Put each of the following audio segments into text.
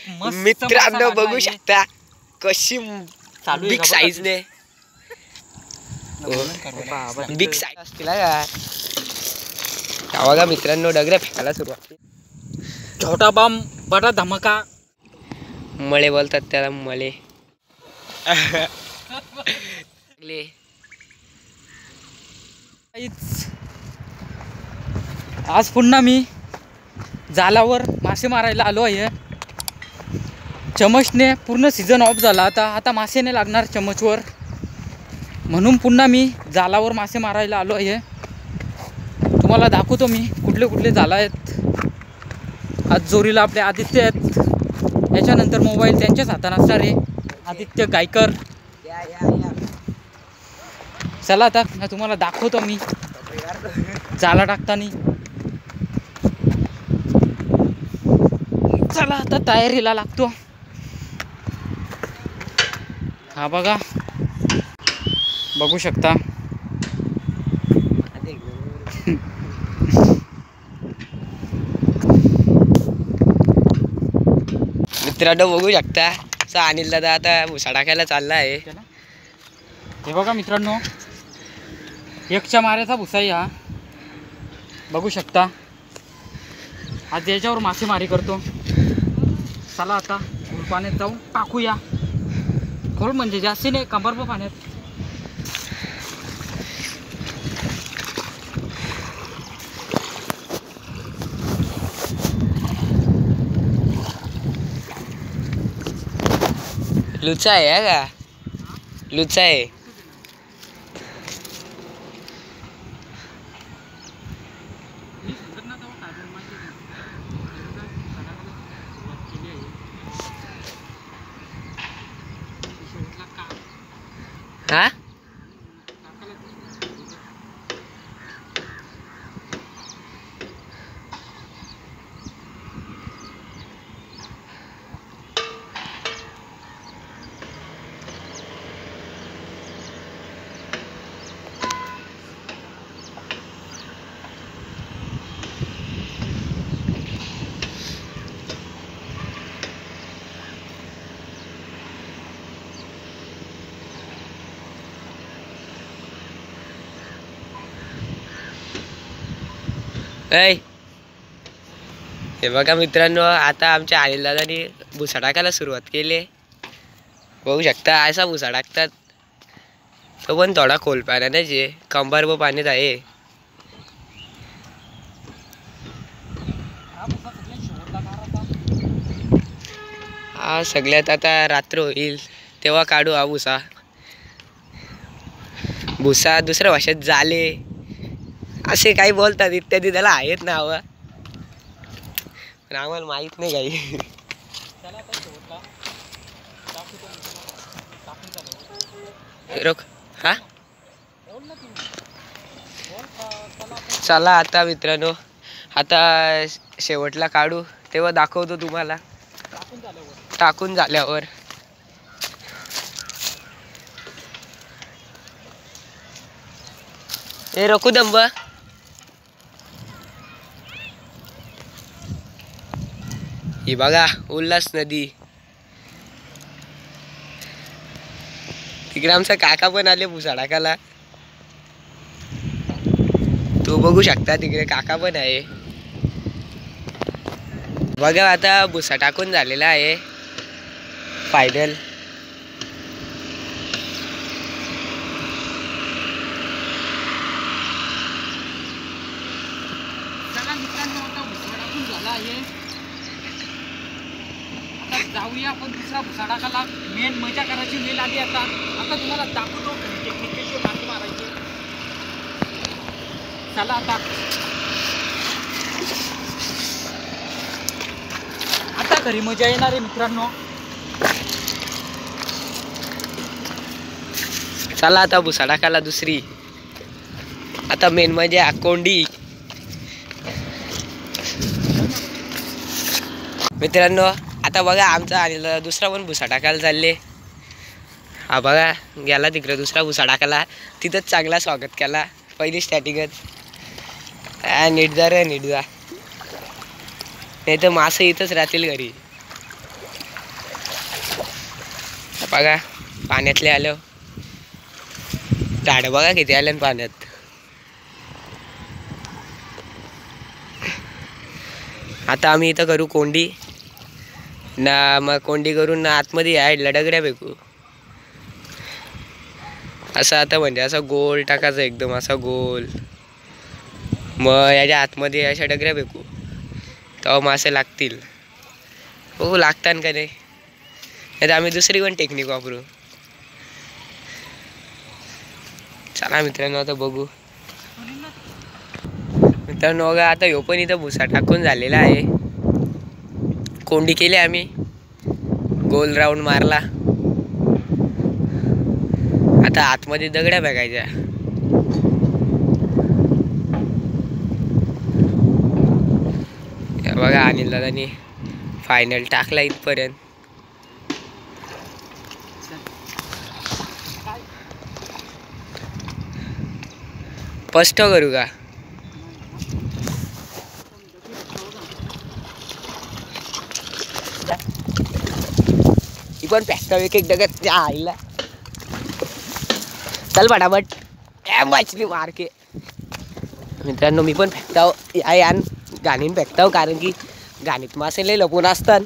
मित्रांनो बघू शकता कशी बिग साईज ने बिग साईज असतील का बघा मित्रांनो. डगऱ्या फेकायला सुरुवात. छोटा बम बडा धमाका. मळे बोलतात त्याला, मळे. आज पुन्हा मी जालावर मासे मारायला आलो आहे. चमचने पूर्ण सीझन ऑफ झाला. आता मासे नाही लागणार चमचवर, म्हणून पुन्हा मी जालावर मासे मारायला आलो आहे. तुम्हाला दाखवतो मी कुठले कुठले जाल आहेत. आज जोरीला आपले आदित्य आहेत. याच्यानंतर मोबाईल त्यांच्याच हातात असणार आहे, आदित्य गायकर. चला आता तुम्हाला दाखवतो मी जाला टाकताना. चला आता तयारीला लागतो. हा बघा, बघू शकता. मित्रांनो बघू शकता अनिल दादा आता भुसा टाकायला चालला आहे. हे बघा मित्रांनो, एकच्या माऱ्याचा भुसा आहे हा. बघू शकता. आज याच्यावर मासेमारी करतो. चला आता खोल पाण्यात जाऊ टाकूया. खोल म्हणजे जास्ती नाही, कंबरभर पाण्यात. लुचा आहे का? लुचा आहे. हा हे बघा मित्रांनो, आता आमच्या अनिल दादानी भुसा टाकायला सुरुवात केली. बघू शकता असा भुसा टाकतात. तो पण थोडा खोल पाण्यातच आहे, कंबरभर पाण्यात आहे. हा सगळ्यात आता रात्र होईल तेव्हा काढू हा भुसा. भुसा दुसऱ्या भाषेत जाले असे काही बोलतात इत्यादी, त्याला आहेत नाव पण आम्हाला माहित नाही काही. रोक हा चला आता मित्रांनो, आता शेवटला काढू तेव्हा दाखवतो तुम्हाला टाकून झाल्यावर. हे रखू दंब. ही बघा उल्हास नदी. तिकडे आमचा काका पण आले भुसा टाकायला. तो बघू शकता तिकडे काका पण आहे. बघा आता भुसा टाकून झालेला आहे फायनल. जाऊया आपण दुसरा भुसा टाकायला. मेन मजा करायची वेळ आली. आता तुम्हाला दाखवतो टेक्निक कशी मासे मारायचे. चला आता घरी मजा येणार आहे मित्रांनो. चला आता भुसा टाकायला दुसरी. आता मेन मजा कोंडी. मित्रांनो आता बघा आमचा अनिल दुसरा पण भुसा टाकायला चालले. हा बघा गेला तिकडे दुसरा भुसा टाकायला. तिथंच चांगला स्वागत केला पहिली स्टार्टिंगच. नीट जा रे नीट जा, नाही तर मासे इथंच राहतील घरी. बघा पाण्यातले आलं, झाडं बघा किती आले पाण्यात. आता आम्ही इथं करू कोंडी ना, मग कोंडी करून ना आतमध्ये यायला डगऱ्या फेकू. असं आता म्हणजे असं गोल टाकायचं एकदम असा गोल, मग याच्या आतमध्ये अशा डगऱ्या फेकू तेव्हा मासे लागतील. बघू लागतात का नाही, तर आम्ही दुसरी पण टेक्निक वापरू. चला मित्रांनो आता बघू. मित्रांनो बघा आता ह्यो पण इथं भुसा टाकून झालेला आहे. कोंडी केली आम्ही, गोल राऊंड मारला. आता आतमध्ये दगड्या बघायच्या. बघा अनिल दादानी फायनल टाकला इथपर्यंत. स्पष्ट करू का? पण पॅकता एक एक डगत आईला. चल फटाफट वाचली मारके. मित्रांनो मी पण फेकताव यान गाणीन फेकताव, कारण की गाणीत मासे लय लपून असतात,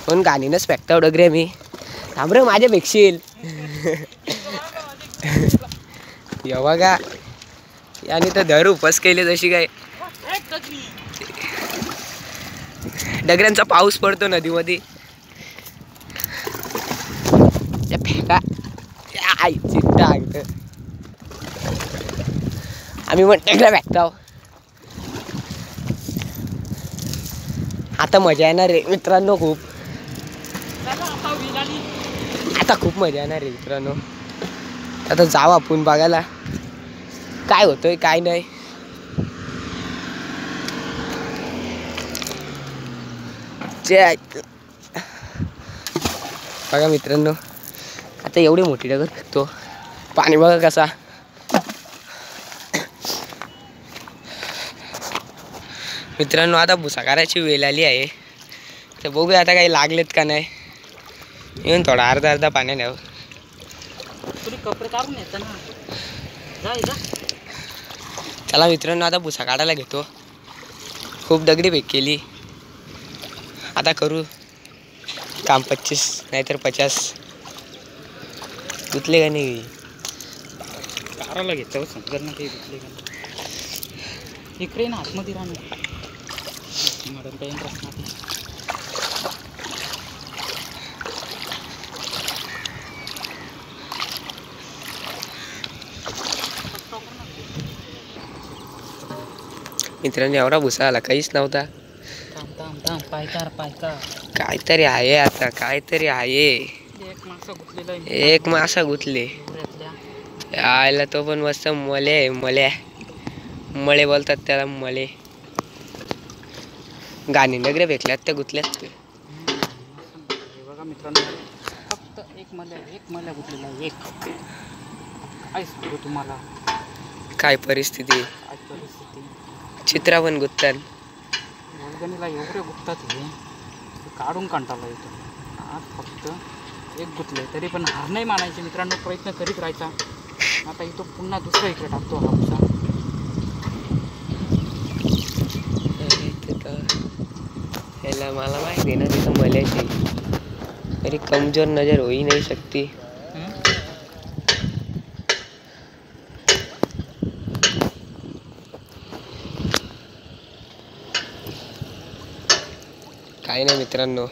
पण गाणीनच फेकताव डगरे मी. थांब रे माझ्या भेटशील. या बघा याने तर धर उपस केले जशी काय. डगऱ्यांचा पाऊस पडतो नदीमध्ये. फेका आईची टांग. आम्ही पण डगऱ्या फेकताव. आता मजा येणार रे मित्रांनो खूप. आता खूप मजा येणार रे मित्रांनो. आता जाऊ आपण बघायला काय होतंय काय नाही. बघा मित्रांनो आता एवढी मोठी डगर फेकतो. पाणी बघा कसा. मित्रांनो आता भुसा करायची वेळ आली आहे, तर बघूया आता काही लागलेत का नाही. येऊन थोडा अर्धा अर्धा पाण्याने कपडे काढून येतं ना. चला मित्रांनो आता भुसा काढायला घेतो. खूप दगडी फेक केली, आता करू काम 25 नाहीतर 50. गुतले का नाही काढायला घेतो समजत ना काही गुतले का. इकडे ना आतमध्ये राहणार मॅडम काही प्रश्न. मित्रांनो एवढा भुसा आला काहीच नव्हता. काहीतरी आहे आता, काहीतरी आहे. एक मासा गुतले आयला. तो पण मस्त मले मळे बोलतात त्याला, मळे. गाणी नगरे भेटल्यात त्या गुतल्यात. बघा मित्रांनो फक्त एक मल्या गुतलेला. एक काय सांगू तुम्हाला, काय परिस्थिती. चित्रा पण गुत्तात. वर्गणीला एवढे गुप्तात हे काढून कंटाळला येतो. आज फक्त एक गुतले तरी पण हार नाही मानायचे मित्रांनो, प्रयत्न करीत राहायचा. आता इथं पुन्हा दुसरा इकडे टाकतो हा भुसा. याला मला माहिती ना तिथं मल्याची तरी कमजोर नजर होई नाही शकती. काही नाही मित्रांनो,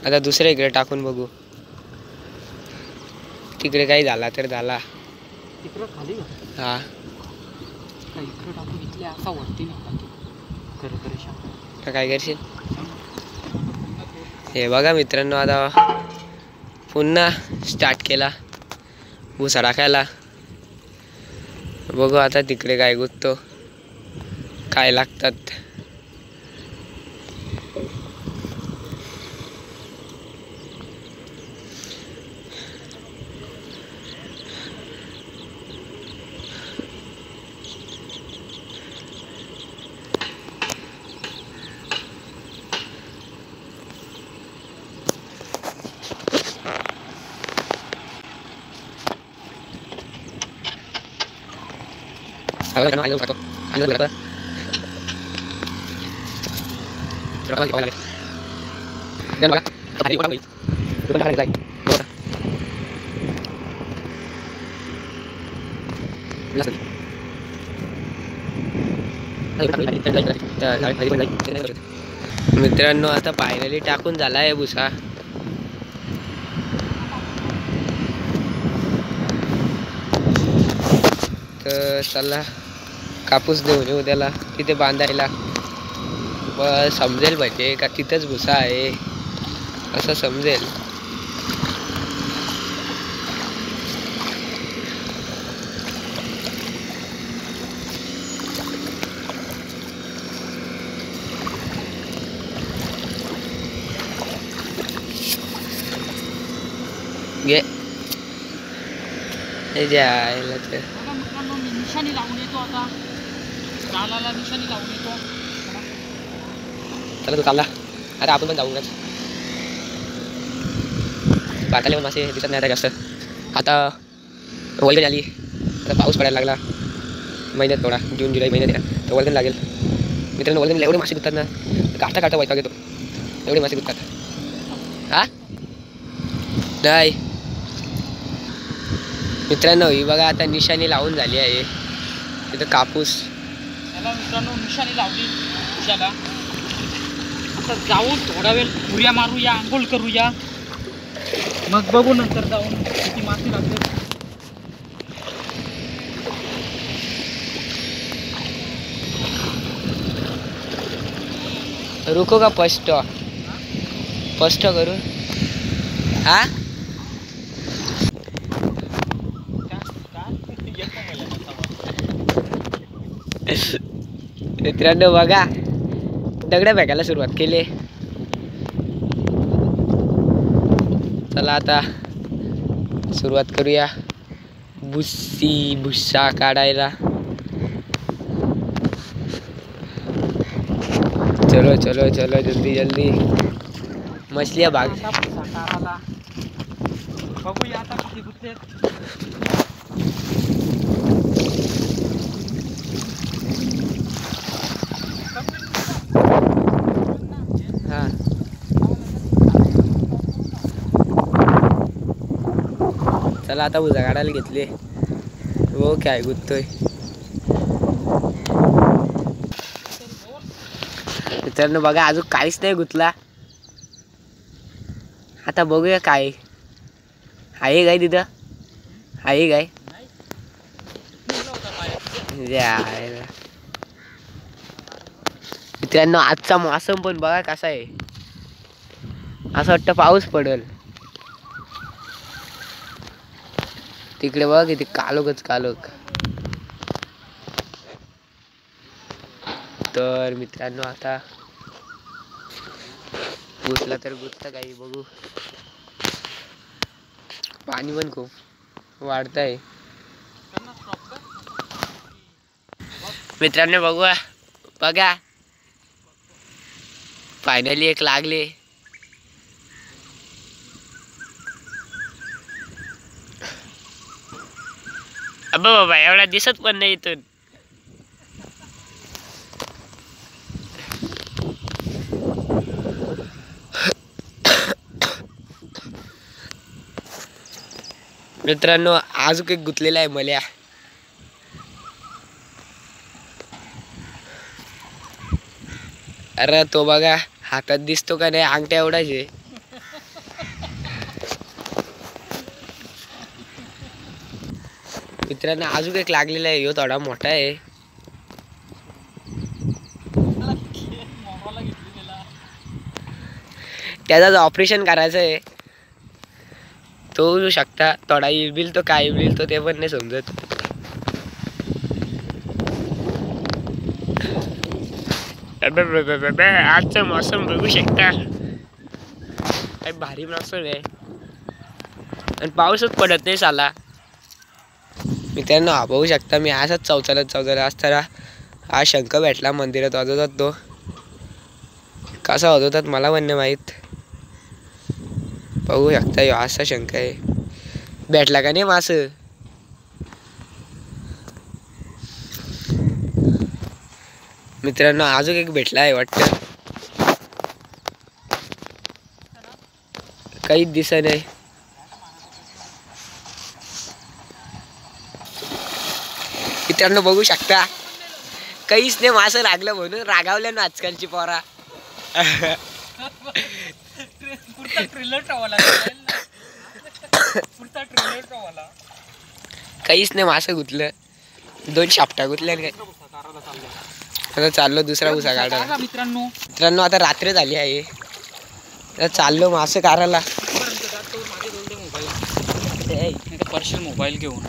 आता दुसऱ्या इकडे टाकून बघू. तिकडे काही झाला तर झाला. तिकडे खाली हा इकडे टाकून घेतले असा वरती नाही तर काय करशील. हे बघा मित्रांनो आता पुन्हा स्टार्ट केला भुसा टाकायला. बघू आता तिकडे काय गुततो, काय लागतात. मित्रांनो आता फायनली टाकून झाला आहे भुसा. तर चला कापूस देऊन येऊ त्याला तिथे बांधायला. बस समजेल म्हणजे का तिथंच भुसा आहे असं समजेल. घे जायला तर मी निशाणी लावून येतो आता. जालाला निशाणी लावून येतो. चला तू चालला. अरे आपण पण जाऊनच बाटाले पण मासे दिसत नाही आता जास्त. आता वल्गन आली. आता पाऊस पडायला लागला महिन्यात थोडा जून जुलै महिन्यात तर वल्गन लागेल. मित्रांनो वल्गन एवढे मासे गुततात ना काढता काढता वैताग येतो. एवढे मासे गुततात. हा नाही मित्रांनो ही बघा आता निशाणी लावून झाली आहे. तिथं कापूस त्याला मित्रांनो निशाणी लावली भुशाला. आता जाऊन थोडा वेळ उड्या मारूया, आंघोळ करूया, मग बघू नंतर जाऊन किती मासे लागतात. रुको का फर्स्ट करू. हा मित्रांनो बघा दगड फेकायला सुरुवात केली. चला आता सुरुवात करूया भुस्सा काढायला. चलो चलो चलो जल्दी जल्दी मछलियाँ भाग. बघूया आता किती गुत्ते. हा चला आता भुजा काढायला घेतले. हो काय गुततोय. मित्रांनो बघा अजून काहीच नाही गुतला. आता बघूया काय आहे काय तिथं. आहे काय मित्रांनो आजचा मौसम पण बघा कसा आहे. असं वाटतं पाऊस पडेल. तिकडे बघा किती कालोखच कालोख. तर मित्रांनो आता गुतला तर गुतलं काही बघू. पाणी पण खूप वाढतंय. मित्रांनो बघूया बघा फायनली एक लागले. अबा बाबा एवढा दिसत पण नाही इथून. मित्रांनो अजून एक गुतलेला आहे मल्या. अरे तो बघा हातात दिसतो का नाही अंगठ्या एवढाच आहे. मित्रांनो अजून एक लागलेला आहे. ह्यो थोडा मोठा आहे. त्याचं ऑपरेशन करायचं आहे. तो होऊ शकता थोडा इबिल तो काय इबिल तो ते पण नाही समजत. आजचं मौसम बघू शकता काय भारी मौसम आहे आणि पाऊसच पडत नाही साला. मित्रांनो हा बघू शकता मी असाच चौचालत असताना हा शंख भेटला मंदिरात वाजवतात. तो कसा वाजवतात मला पण नाही माहीत. बघू शकता ह्यो असा शंख आहे. भेटला का नाही मास. मित्रांनो अजून एक भेटला आहे वाटतं, काहीच दिसत नाही. मित्रांनो बघू शकता काहीच नाही मासं लागलं म्हणून रागावल्या ना आजकालची पोरा. काहीच नाही मासं गुतलं, 2 शापटा गुतल्या काय. आता चाललो दुसरा भुसा काढायला. मित्रांनो आता रात्र झाली आहे, आता चाललो मासं काढायला. पर्सनल मोबाईल घेऊन.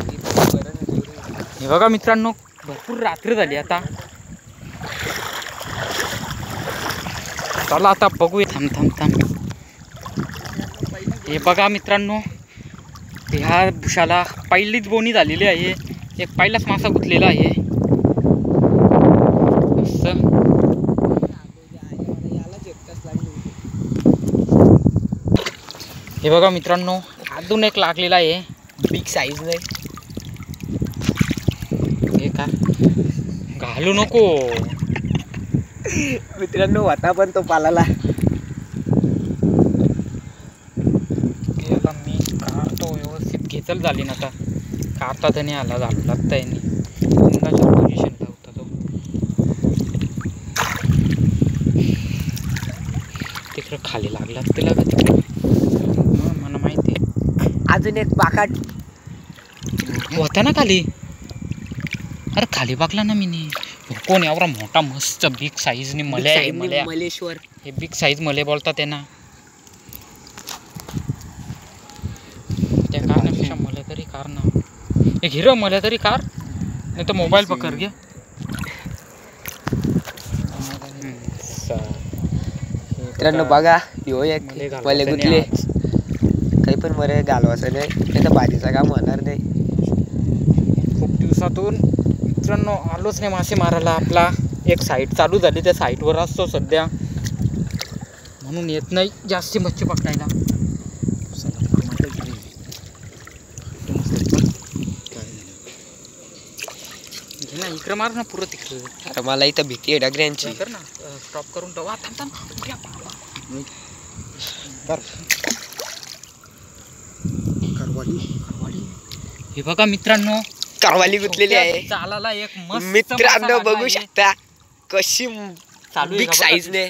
हे बघा मित्रांनो भरपूर रात्र झाली आता. चला आता बघूया. थांब. हे बघा मित्रांनो ह्या भुशाला पहिलीच बोनी झालेली आहे. एक पहिलाच मासा गुतलेला आहे. हे बघा मित्रांनो अजून एक लागलेला आहे, बिग साईज नाही. हे का घालू नको मित्रांनो होता पण तो पालाला. आता मी काढतो व्यवस्थित, घेचल झाली ना आता. काढता तर नाही आला, झालं लागताय नाही. पोझिशनला होता तो तिकडं खाली लागला तिला का तिकडं. मला माहिती आहे. अजून एक पाकाट होता ना खाली. अरे खाली बघला ना मी. कोण एवढा मोठा मस्त बिग साईजने मले आहे. मलेश्वर हे बिग साईज मले बोलतात त्यांना. त्या कारणापेक्षा मला तरी कार ना एक हिरो मला तरी कार, नाही तर मोबाईल पकड घे. मित्रांनो बघा ह्यो एक मले गुतले. काही पण मरे घालवायचं नाही तर भाजीचं काम होणार नाही. खूप दिवसातून मित्रांनो आलोच नाही मासे मारायला. आपला एक साईट चालू झाली, त्या साईटवर असतो सध्या, म्हणून येत नाही जास्ती मच्छी पकडायला. घे ना इकडं मार ना पुरं तिकडं. अरे मला इथं भीती आहे डगऱ्यांची. कर ना स्टॉप करून ठेवा. थांब. हे बघा मित्रांनो कारवाली गुतलेली आहे. चालाला एक मस्त मित्रांनो बघू शकता कशी चालू बिग साईज ने,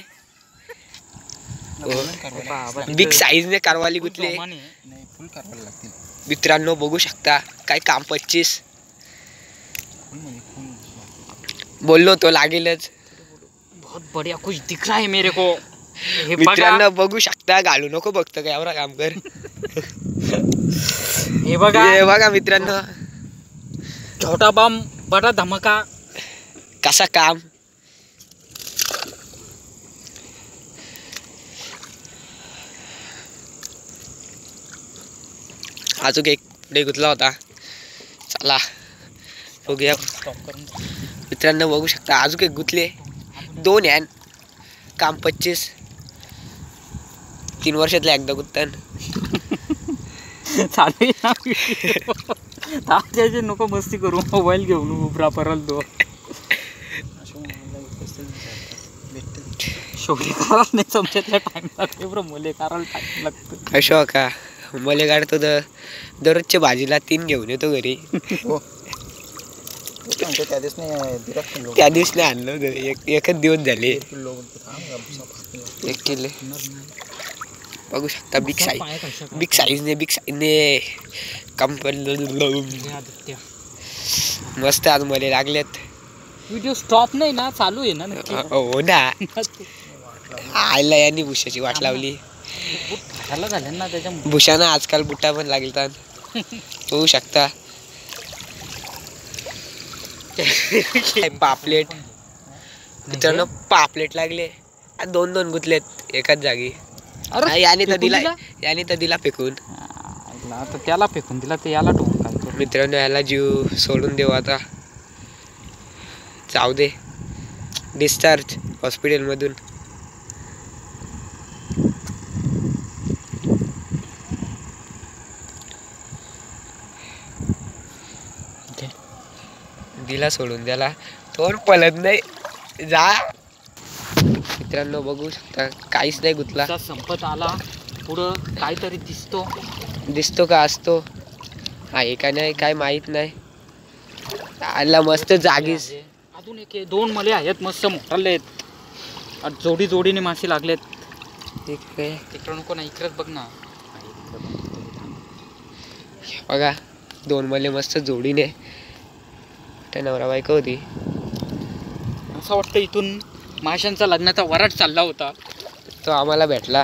बिग साईज ने कारवाली गुतले. मित्रांनो बघू शकता काय काम 25 बोललो तो लागेलच. बहुत बढ़िया कुछ दिख रहा है मेरे को. मित्रांनो बघू शकता, घालू नको बघतो काय एवढा काम कर. हे बघा मित्रांनो छोटा बम बड़ा धमाका. कसा काम. अजून एक पुढे गुतला होता. चला बघूया. मित्रांनो बघू शकता अजून एक गुतले. 2 यान काम 25. 3 वर्षातले एकदा गुत्तन. चालू त्याचे नको मस्ती करू. मोबाईल घेऊन उभरा परल तो शोधे करायला नाही समजतला टाइम लागते बरं. मले करायला टाइम लागतो. असो का मले काढतो तर दररोजच्या भाजीला 3 घेऊन येतो घरी. त्या दिवस नाही आणलं होतं. एकच दिवस झाले. 1 किलो बघू शकता. बिग साईजने मस्त आज मले लागलेत. व्हिडिओ स्टॉप नाही ना, चालू आहे ना. हो ना. आयला यांनी भुशाची वाट लावली. झालं ना त्याच्या भुशानं आजकाल बुट्टा पण लागतात होऊ शकता. पापलेट मित्रांनो पापलेट लागले. 2 गुतलेत एकाच जागी. याने तर दिला फेकून. आता त्याला फेकून दिला तर याला ठोकून काय करू. मित्रांनो याला जीव सोडून देऊ आता. जाऊ दे. डिस्चार्ज हॉस्पिटलमधून. दिला सोडून त्याला. तो पळत नाही. जा मित्रांनो, बघू शकता काहीच नाही गुतला. आता संपत आला. पुढं काहीतरी दिसतो का असतो आहे का नाही काय माहित नाही. आला मस्त जागीच. अजून एक 2 मले आहेत मस्त मोठाले आहेत. जोडीने मासे लागलेत. तिकडं नको ना, इकडेच बघ ना. बघा 2 मले मस्त जोडीने. त्या नवरा बायको होती. असं वाटतं इथून माशांचा लग्नाचा वराट चालला होता. तो आम्हाला भेटला.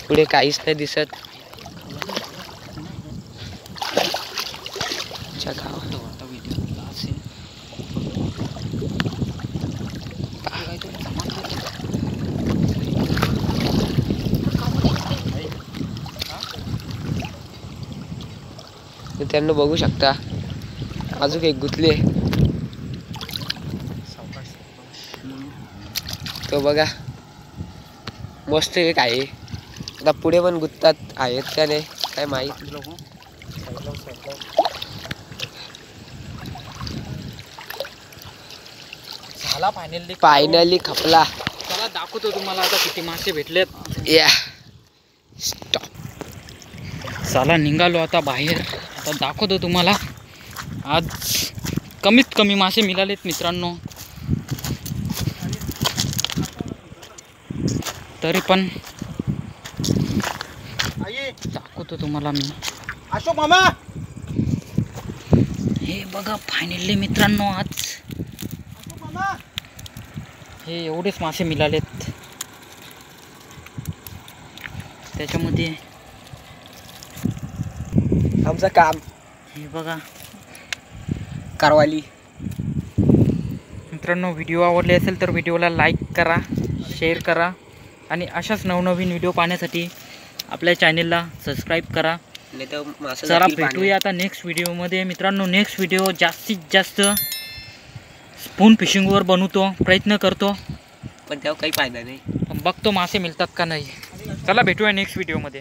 पुढे काहीच नाही दिसत. त्यांना बघू शकता अजून एक गुतले. तो बघा मस्त एक आहे. आता पुढे पण गुततात आहेत का नाही काय माहित. झाला फायनली खपला. चला दाखवतो तुम्हाला आता किती मासे भेटलेत. या स्टॉप. चला निघालो आता बाहेर. आता दाखवतो तुम्हाला. आज कमीत कमी मासे मिळालेत मित्रांनो. तरी पण दाखवतो तुम्हाला मी. अशोक मामा हे बघा फायनली मित्रांनो आज हे एवढेच मासे मिळालेत. त्याच्यामध्ये आमचं काम हे बघा. कारवाली. मित्रांनो व्हिडिओ आवडले असेल तर व्हिडिओला लाईक करा, शेअर करा आणि अशाच नवनवीन व्हिडिओ पाहण्यासाठी आपल्या चॅनेलला सबस्क्राईब करा. चला भेटूया आता नेक्स्ट व्हिडिओमध्ये मित्रांनो. नेक्स्ट व्हिडिओ जास्तीत जास्त स्पून फिशिंगवर बनवतो, प्रयत्न करतो. पण त्यावर काही फायदा नाही. बघतो मासे मिळतात का नाही. चला भेटूया नेक्स्ट व्हिडिओमध्ये.